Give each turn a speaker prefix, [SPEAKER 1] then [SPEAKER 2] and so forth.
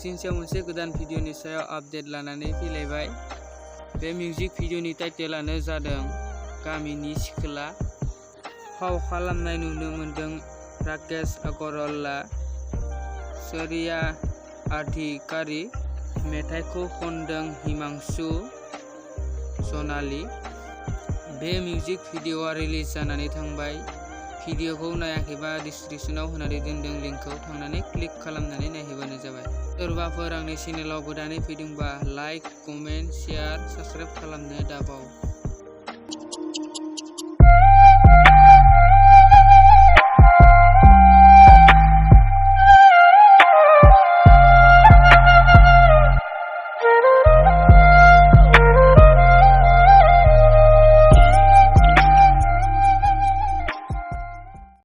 [SPEAKER 1] नोंसिनि सायाव मोनसे गोदान भिडिअनि सायाव आपडेट लानानै फैलायबाय। बे मिउजिक भिडिअनि टाइटेलानो जादों गामिनि सिख्ला। फाव खालामनाय नुनो मोनदों राकेश अगरवाला, शरिया अधिकारी, मेथाइखौ खनदों हिमांशु सनाली। बे मिउजिक भिडिअआ रिलिज जानानै थांबाय। भिडिअखौ नायाखैबा डिसक्रिपशनाव होनानै दोनदों लिंकखौ थांनानै क्लिक खालामनानै नायहैबानो जाबाय। सोरबाफोर आंनि चेनेलाव गोदानै फैदोंबा लाइक, कमेन्ट, शेयार, साबस्क्राइब खालामनो दाबाव।